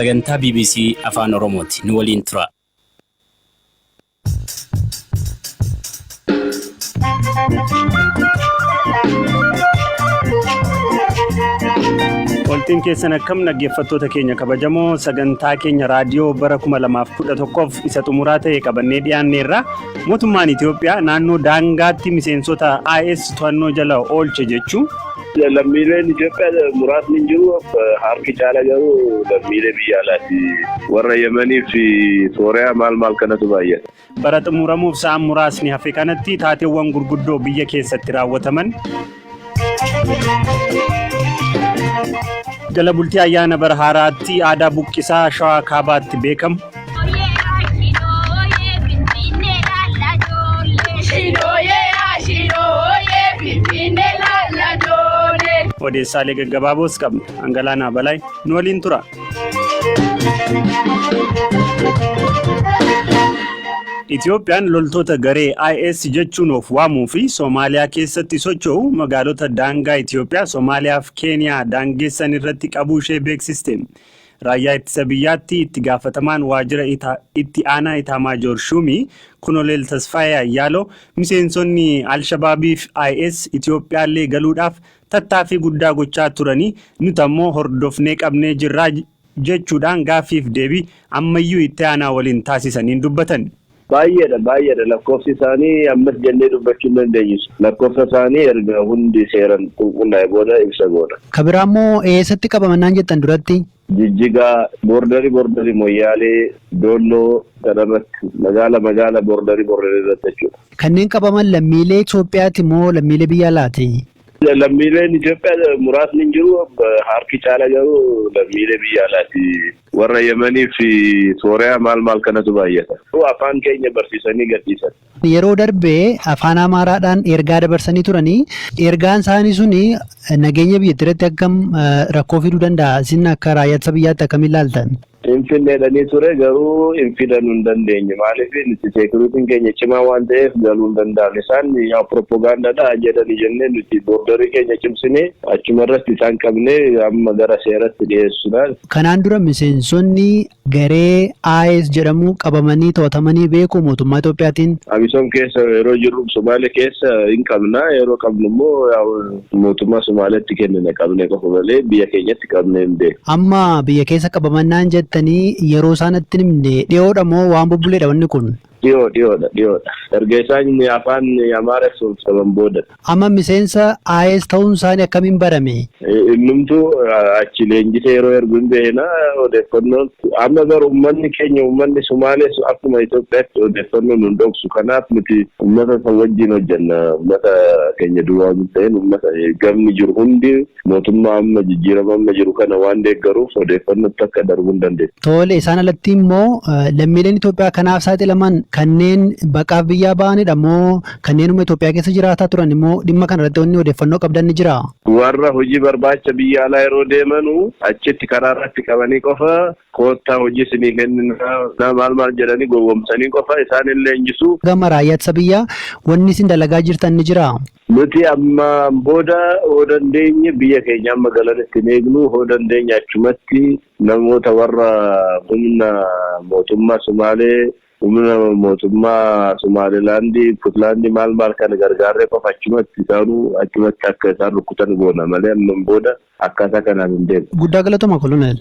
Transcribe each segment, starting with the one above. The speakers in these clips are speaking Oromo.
Sagantaa BBC Afaan Oromooti. Nu waliin tura. Waltiin keessan akkam dhaggeeffattoota keenya kabajamoo sagantaa keenya raadiyoo bara 2011 isa xumuraa ta'e qabannee dhiyaanneerra. Mootummaan Itoophiyaa naannoo daangaatti miseensota IS to'annoo jala oolche jechuun lammiileen Itoophiyaa muraasni jiru harki caala garuu lammiilee biyya alaati. Warra Yemanii fi Sooriyaa maal kanatu baay'ata. Bara xumuramuuf sa'aan muraasni hafe kanatti taateewwan gurguddoo biyya keessatti raawwataman. Jala bultii ayyaana bara haaraatti aadaa buqqisaa Shawaa Kaabaatti beekamu. Odeessaalee gaggabaaboos qabna. Angalaanaa Balaayi nu waliin tura. Itoophiyaan loltoota garee IS jechuun of waamuu fi Soomaaliyaa keessatti socho'u magaalota daangaa Itoophiyaa Soomaaliyaa fi Keeniyaa daangessan irratti qabuu ishee beeksiste. Raayyaa ittisa biyyaatti itti gaafatamaan waajjira itti aanaa Itaamaajoor Shumii Kunoleel Tasfaayee Ayyaaloo miseensonni Alshabaabii fi IS Itoophiyaallee galuudhaaf tattaaffii guddaa gochaa turanii nuti ammoo hordofnee qabnee jirraa jechuudhaan gaaffiif deebii ammayyuu itti aanaa waliin taasisaniin dubbatan. Baay'eedha lakkoofsi isaanii ammas jennee dubbachuu dandeenyu. Lakkoofsa isaanii erga hundi seeran qulqullaa'e booda ibsa goona. Kabiraammoo eessatti qabamannaan jettan duratti? Jijjigaa boordarii Moyyaalee Dolloo kanarratti magaala boordarii irratti jechuudha. Kanneen qabaman lammiilee Itoophiyaati moo lammiilee biyya alaati? Lammiileen Itoophiyaa muraasni jiru harki caala garuu lammiilee biyya alaati. Warra Yemanii fi Sooriyaa maal kanatu baay'ata. Afaan keenya barsiisanii gadhiisan. Yeroo darbee afaan Amaaraadhaan ergaa dabarsanii turanii ergaan isaanii suni nageenya biyyattiirratti akkam rakkoo fiduu danda'a? Isin akka raayyaa ittisa biyyaatti akkamiin ilaaltan? Infinneedhanii ture garuu infidanuu hin dandeenye. Maaliif nuti seekuritiin keenya cimaa waan ta'eef galuu hin danda'amne. Isaan yaa propoogaandaadha jedhanii jennee nuti boordarii keenya cimsinee achumarratti isaan qabnee amma gara seeratti dhiyeessuudhaan. Kanaan dura miseensonni garee IS jedhamu qabamanii to'atamanii beeku mootummaa Itoophiyaatiin. Amisoom keessa yeroo jirru Somaalee keessa hin qabna. Yeroo qabnu immoo mootummaa Somaaleetti kennina qabnee qofa malee biyya keenyatti qabnee hin beeku. Amma biyya keessa qabamannaan jettanii yeroo isaanitti himne dhiyoodha moo waan bubbuleedha wanni kun? Dhiyoodha. Erga isaan afaan Amaaraan qaban booda. Amma miseensa IS ta'uun isaanii akkamiin barame? Innumtuu achi leenjisee yeroo ergu hin beekna odeeffannoon. Amma garuu uummanni Somaalee akkuma Itoophiyaatti odeeffannoon hin dhoksu. Kanaaf nuti uummata san wajjin hojjenna. Uummata keenya duwwaa hin ta'in uummata gamni jiru hundi mootummaa amma jijjiirama amma jiru kana waan deeggaruuf odeeffannootti akka darbuu hin dandeessu. Tole isaan alatti immoo lammiileen Itoophiyaa kanaaf saaxilaman kanneen baqaaf biyyaa ba'anidha moo kanneenuma Itoophiyaa keessa jiraataa turan immoo dhimma kanarratti wanni odeeffannoo qabdan ni jira? Warra hojii barbaacha biyya alaa yeroo deemanu achitti karaarratti qabanii qofa koottaa hojii isinii kennina maal jedhanii gowwoomsanii qofa isaan illee leenjisuu. Gama raayyaa ittisa biyyaa wanni isin dalagaa jirtan ni jira? Nuti amma booda hoo dandeenye biyya keenya amma galanitti hin eegnu hoo dandeenye achumatti namoota warra humna mootummaa Somaalee humna mootummaa Somaalilaandii, Puutlaandii maal kana gargaarree qofa achumatti akka isaan rukkutan goona malee amma booda akkaataa kanaan hin deemu. Guddaa galatoomaa Koloneel.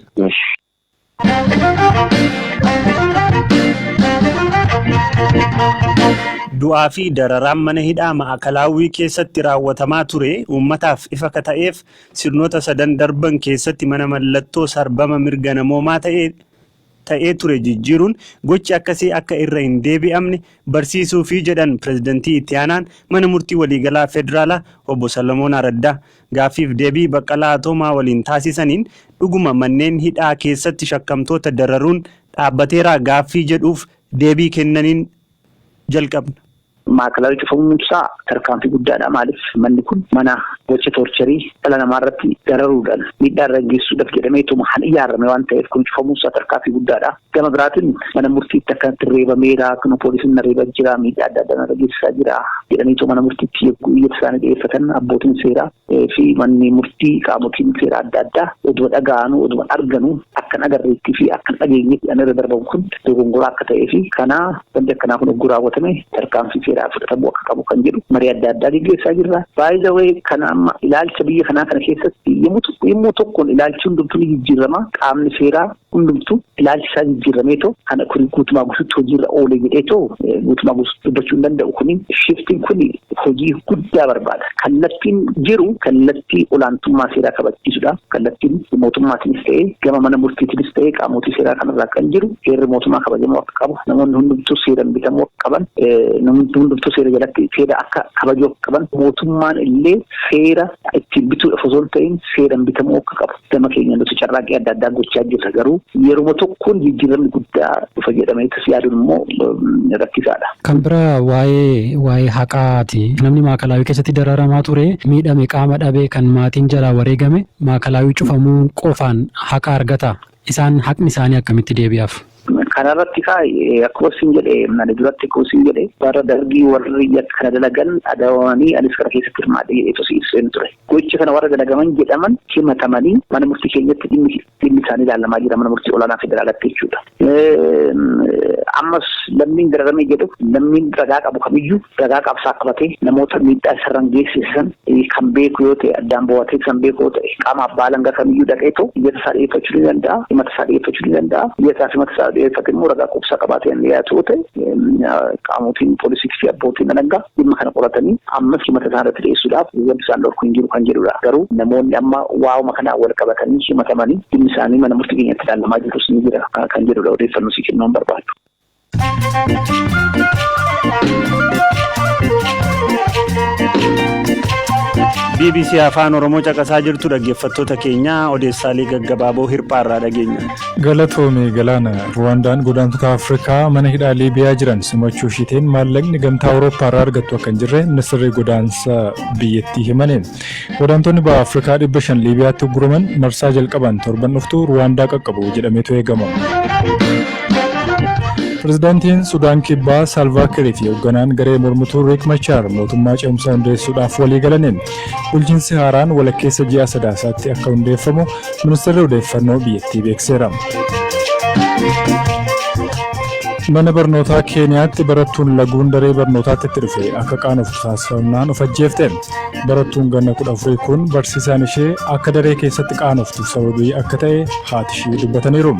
Du'aa fi dararaan mana hidhaa Ma'akalaawwii keessatti raawwatamaa ture uummataaf ifa ta'eef sirnoota 3 darban keessatti mana mallattoo sarbama mirga namoomaa ta'ee ture jijjiiruun gochi akkasii akka irra hin deebi'amne barsiisuu fi jedhan pirezidantii itti aanaan mana murtii waliigalaa federaalaa obbo Salamoon Araddaa gaaffiif deebii Baqqalaa Atoomaa waliin taasisaniin dhuguma manneen hidhaa keessatti shakkamtoota dararuun dhaabbateeraa gaaffii jedhuuf deebii kennaniin jalqabna. maakalaawii cufamuun isaa tarkaanfii guddaadha. Maaliif manni kun mana gocha torcherii dhala namaa irratti dararuudhaan miidhaa irra geessuudhaaf jedhameetuma kan ijaarame waan ta'eef kun cufamuun isaa tarkaanfii guddaadha. Gama biraatiin mana murtiitti akkanatti reebameera, kun poolisiin na reebaa jira, miidhaa adda addaa irra geessisaa jira jedhaniitu mana murtiitti iyyata isaanii dhiyeeffatan abbootiin seeraa fi manni murtii qaamotiin seeraa adda addaa oduma dhaga'anuu oduma arganuu akka agarreettii fi akka dhageenye irra darbamu kun dogongoraa akka ta'ee fi kanaa wanti akkanaa kun oguu raawwatame tarkaanfii seeraa fudhatamuu akka qabu kan jedhu marii adda addaa gaggeessaa jirra. Baay'ee kana amma ilaalcha biyya kanaa kana keessatti yommuu tokkoon ilaalchi hundumtuu ni jijjiirama. Qaamni seeraa hundumtuu ilaalchi isaa jijjiirameetoo kana kun guutumaa guutuutti hojiirra oolee jedheetoo guutumaa guutuutti dubbachuu hin danda'u. Kuni shiftiin kun hojii guddaa barbaada. Kallattiin jiru kallattii olaantummaa seeraa kabachiisudha. Kallattiin mootummaatiinis ta'ee gama mana murtiitiinis ta'ee qaamotii seeraa kanarraa kan jiru heerri mootummaa kabajamuu akka qabu, namoonni hundumtuu seeraan bitamuu akka qaban, namoonni hundumtuu seera jalatti seera akka kabajuu akka qaban, mootummaan illee seera ittiin bituudhaaf osoo hin ta'in seeraan bitamuu akka qabu. Gama keenya nuti carraaqqii adda addaa gochaa jirra. Garuu yeroo tokkoon jijjiiramni guddaa dhufa jedhameetis yaaduun immoo rakkisaadha. Kan biraa waa'ee haqaati. Namni maakalaawii keessatti dararamaa ture, miidhame, qaama dhabee kan maatiin jalaa wareegame maakalaawii cufamuu qofaan haqa argata. Isaan haqni isaanii akkamitti deebi'aaf? Kanarratti akkuma isin jedhee mana duratti akkuma isin jedhee bara dargii warri kana dalagan adawanii anis kana keessatti hirmaadhe jedhee tosii ibseen ture. Gocha kana warra dalagaman jedhaman himatamanii mana murtii keenyatti dhimmi isaanii ilaalamaa jira mana murtii olaanaa federaalatti jechuudha. Ammas lammiin dararamee jedhu lammiin ragaa qabu kamiyyuu ragaa qabsaa qabatee namoota miidhaa isarraan geessisan kan beeku yoo ta'e addaan bo'atee kan beeku yoo ta'e qaama abbaa alangaa kamiyyuu dhaqeetoo iyyata isaa dhiyeeffachuu ni danda'a, himata isaa dhiyeeffachuu ni danda'a, iyyata isaa dhiyeeffate immoo ragaa qubsaa qabaatee dhiyaatu yoo ta'e qaamotiin poolisii fi abbootiin alangaa dhimma kana qoratanii ammas himata isaa irratti dhiyeessuudhaaf wanti isaan dhorku hin jiru kan jedhudha. Garuu namoonni amma waa'uma kanaa wal qabatanii himatamanii dhimmi isaanii mana murtii keenyatti ilaalamaa jirus ni jira kan jedhudha. Odeeffannoo si kennuun barbaadu. BBC Afaan Oromoo caqasaa jirtu dhaggeeffattoota keenya odeessaalee gaggabaaboo hirphaarraa dhageenya. Galatoomii Galaana Ruwaandaan godaantota Afrikaa mana hidhaa Liibiyaa jiran simachuu ishiitiin maallaqni gamtaa Awurooppaarraa argattu akka hin jirre ministeerri godaansa biyyattii himaniin. Godaantonni baha Afrikaa 500 Liibiyaatti ugguraman marsaa jalqaban torban dhuftu Ruwaandaa qaqqabu jedhameetu eegama. Pirezidaantiin Sudaan Kibbaa Saalvaa Kiir fi hoogganaan garee mormituu Riek Machaar mootummaa ce'umsaa hundeessuudhaaf walii galaniin bulchiinsi haaraan walakkeessa ji'a sadaasaatti akka hundeeffamu ministeerri odeeffannoo biyyattii beekseera. Mana barnootaa Keeniyaatti barattuun laguun daree barnootaatti itti dhufe akka qaanoftu taasifamnaan of ajjeefte. Barattuun ganna 14 kun barsiisaan ishee akka daree keessatti qaanoftu sababii akka ta'e haati ishee dubbataniiru.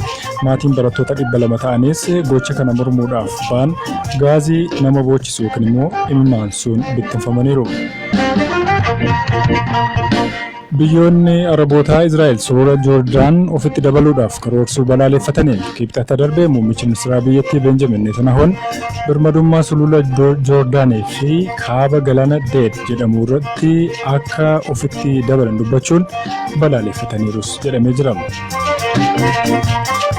Maatiin barattoota 200 ta'anis gocha kana mormuudhaaf ba'an gaazii nama boochisu yookiin immoo imimmaansuun bittinfamaniiru. Biyyoonni Arabootaa Israa'el sulula Joordaan ofitti dabaluudhaaf karoorsuu balaaleffataniin kibxata darbee muummichi ministeeraa biyyattii Benjamin Netanyahuun birmadummaa sulula Joordaanii fi kaaba galaana Deed jedhamu irratti akka ofitti dabalan dubbachuun balaaleffataniirus jedhamee jira.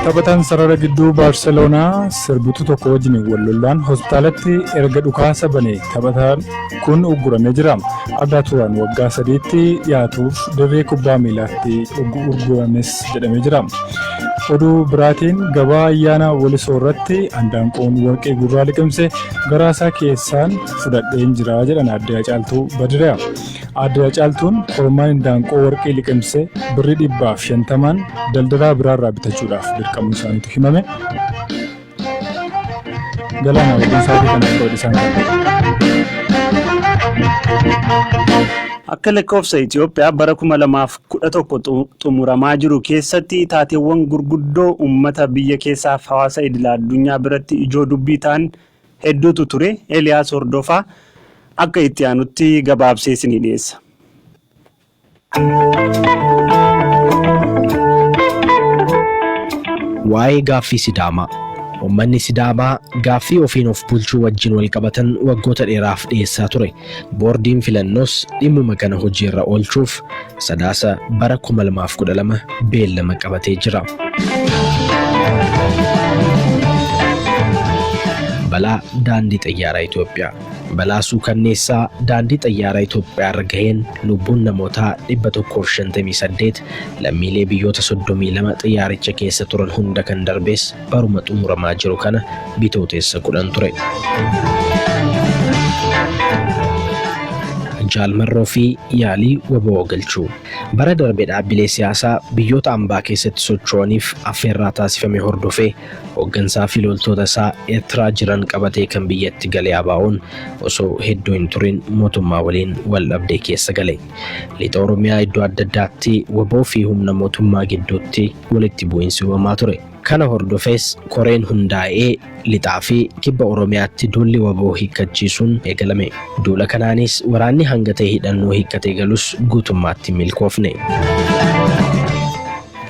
Taphataan sarara gidduu Baarseloonaa sirbituu tokko wajjin wal lolaan hospitaalatti erga dhukaasa banee taphataan kun ugguramee jira. Adda turaan waggaa 3tti dhiyaatuuf dirree kubbaa miilaatti uggurames jedhamee jira. Oduu biraatiin gabaa ayyaana Walisoo irratti handaanqoon warqee gurraa liqimse garaasaa keessaan fudhadheen jira jedhan Aadde Hacaaltuu Badiraa. Aadde Hacaaltuun kormaan handaanqoo warqee liqimse birrii 150 daldalaa biraarraa bitachuudhaaf dirqamuu isaaniitu himame. Galaana waliin isaatii kan isaan Akka lakkoofsa Itoophiyaa bara 2011 xumuramaa jiru keessatti taateewwan gurguddoo uummata biyya keessaaf hawaasa idil addunyaa biratti ijoo dubbii ta'an hedduutu ture. Eliyaas Hordofaa akka itti aanutti gabaabsee isinii dhiyeessa. Waa'ee gaaffii Sidaamaa. Uummanni Sidaamaa gaaffii ofiin of bulchuu wajjin wal qabatan waggoota dheeraaf dhiyeessaa ture. Boordiin filannoos dhimmuma kana hojiirra oolchuuf sadaasa bara 2012 beellama qabatee jira. balaa daandii xayyaaraa Itoophiyaa. Balaa suukanneessaa daandii xayyaaraa Itoophiyaa irra gaheen lubbuun namootaa 158 lammiilee biyyoota 32 xiyyaaricha keessa turan hunda kan darbees baruma xumuramaa jiru kana Bitooteessa 10 ture. Jaalmarroo fi yaalii waboo galchuu. Bara darbe dhaabbilee siyaasaa biyyoota ambaa keessatti socho'aniif affeerraa taasifame hordofee hooggansaa fi loltoota isaa Eertiraa jiran qabatee kan biyyatti galee ABO'n osoo hedduu hin turin mootummaa waliin wal dhabdee keessa gale. Lixa Oromiyaa iddoo adda addaatti waboo fi humna mootummaa gidduutti walitti bu'iinsi uumamaa ture. Kana hordofees koreen hundaa'ee lixaa fi kibba Oromiyaatti duulli waboo hiikkachiisuun eegalame. Duula kanaanis waraanni hanga ta'e hidhannoo hiikkatee galus guutummaatti milkoofne.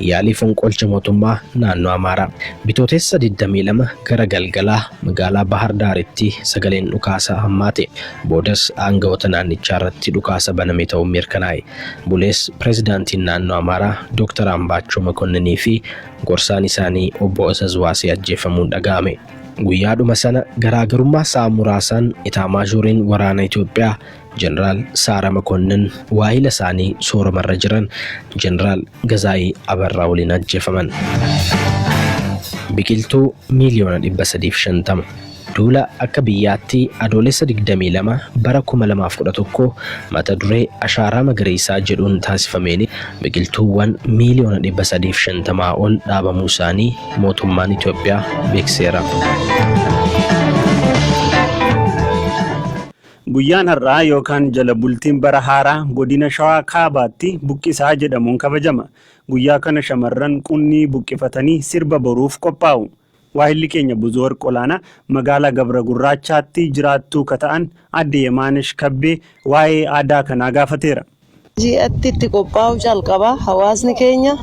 Yaalii fonqolcha mootummaa naannoo Amaaraa. Bitooteessa 22 gara galgalaa magaalaa Bahar Daaritti sagaleen dhukaasa hammaate. Boodas aangawoota naannichaa irratti dhukaasa baname ta'uun mirkanaa'e. Bulees pirezidaantiin naannoo Amaaraa Dr. Ambaachoo Makonnanii fi gorsaan isaanii obbo Azazwaasee ajjeefamuun dhaga'ame. Guyyaadhuma sana garaagarummaa sa'a muraasaan itaamaዦoriin waraana Itoophiyaa Jeneraal Saara Makonnin waahila isaanii sooramarra jiran Jeneraal Gazaayii Abarraa waliin ajjeefaman. Biqiltuu miiliyoona 350. Duula akka biyyaatti adoolessa 22 bara 2011 mata duree ashaaraa magariisaa jedhuun taasifameen biqiltuuwwan miiliyoona 350 ol dhaabamuu isaanii mootummaan Itoophiyaa beekseera. Guyyaan har'aa yookaan jala bultiin bara haaraa godina Shawaa Kaabaatti buqqisaa jedhamuun kabajama. Guyyaa kana shamarran qunnii buqqifatanii sirba boruuf qophaa'u. Waahilli keenya Buzoo Warqolaanaa magaalaa Gabra Gurraachaatti jiraattuu kata'an Aadde Yemaanesh Kabbee waa'ee aadaa kanaa gaafateera. Ji'atti itti qophaa'u jalqaba hawaasni keenya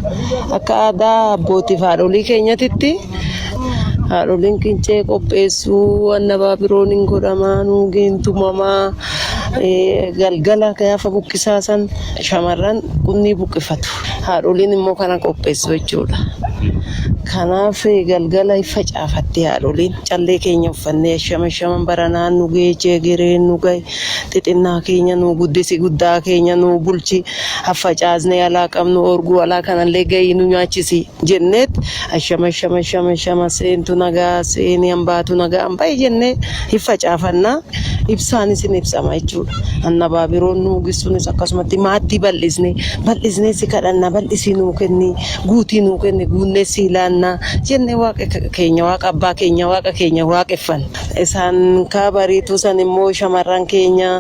akka aadaa abbootii fi haadholii keenyatti haadholiin qincee qopheessuu annabaa biroon hin godhamaa nuugiin tumamaa galgala gaafa buqqisaasan shamarran qunnii buqqifatu haadholiin immoo kana qopheessu jechuudha. Kanaaf galgala facaafattee haadholiin callee keenya uffannee shaman baranaan nu geejjee gireen nu gahe xixinnaa keenya nu guddisi guddaa keenya nu bulchi haffacaasnee alaa qabnu orguu alaa kanallee gahii nu nyaachisi jenneet shama seentu nagaa seenii hambaatu nagaa hambaye jennee hifacaafannaa ibsaanis hin ibsama jechuudha. Annabaa biroon nuugisuunis akkasumatti maatii bal'isnee si kadhanna bal'isii nuu kenni guutii nuu kenni guunnee si ilaanna jennee waaqa keenya waaqa abbaa keenya waaqa keenya waaqeffanna. Isaan kaabariitu san immoo shamarran keenya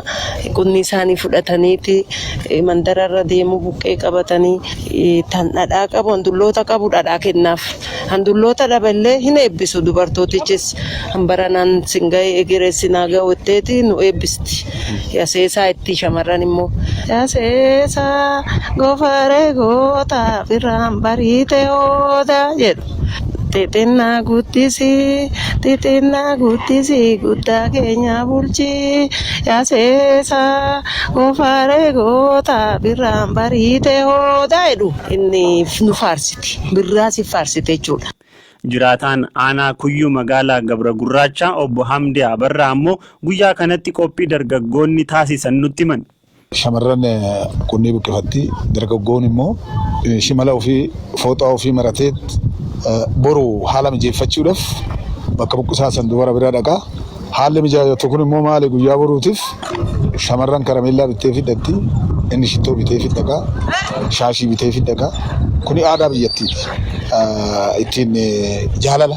qunnii isaanii fudhataniiti mandararra deemu buqqee qabatanii tan dhadhaa qabu handulloota qabu dhadhaa kennaaf handulloota dhaballee hin eebbisu dubartootichis hambaranaan singa'ee egereessinaa ga'utteeti nu eebbisti. Yaseesaa itti shamarran immoo yaseesaa gofaree goota biraan bariite ooda jedhu. Xixinnaa guddisi guddaa keenya bulchi yaaseesaa gofaree goota biraan bariite ooda jedhu inni nu faarsiti birraas faarsite jechuudha. Jiraataan aanaa Kuyyuu magaalaa Gabra Gurraachaa obbo Hamdee Abarraa ammoo guyyaa kanatti qophii dargaggoonni taasisan nutti himan. Shamarran qunnii buqqifatti dargaggoon immoo shimala ofii fooxaa ofii marateet boru haala mijeeffachuudhaaf bakka buqqisaasan dubara bira dhaqaa. Haalli mijaa'atu kun immoo maali guyyaa boruutiif shamarran karameellaa bittee fidatti inni shittoo bitee fiddaqa shaashii bitee fiddaqa kuni aadaa biyyattiiti. Ittiin jaalala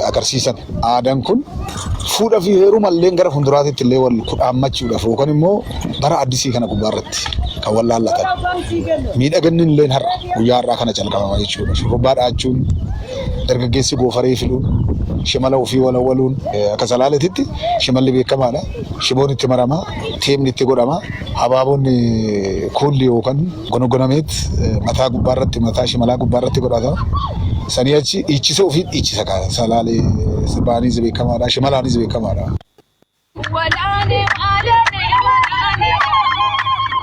agarsiisan aadaan kun fuudha fi heerumallee gara fuulduraatti illee wal kudhaammachuudhaaf yookaan immoo bara addisii kana gubbaarratti kan wal laallatan miidhaginni illee har'a guyyaa har'aa kana jalqabama jechuudha. Shurrubbaa dhaachuun dargaggeessi goofaree filuun shimala ofii walawwaluun akka salaaleetitti shimalli beekamaadha. Shiboon itti maramaa teemni itti godhamaa habaaboonni kuulli yookaan gonogonameet mataa gubbaarratti mataa shimalaa gubbaarratti godhata. Sanii achi dhiichisa ofii dhiichisa salaalee sirbaanis beekamaadha shimalaanis beekamaadha.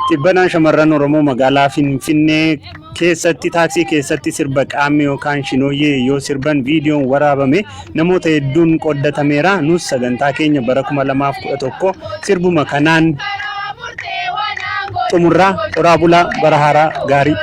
Tibbanaan shamarran Oromoo magaalaa Finfinnee keessatti taaksii keessatti sirba qaamni yookaan shinooyyee yoo sirban viidiyoon waraabame namoota hedduun qooddatameera. Nus sagantaa keenya bara 2011 sirbuma kanaan xumurraa qoraa bulaa bara haaraa gaarii.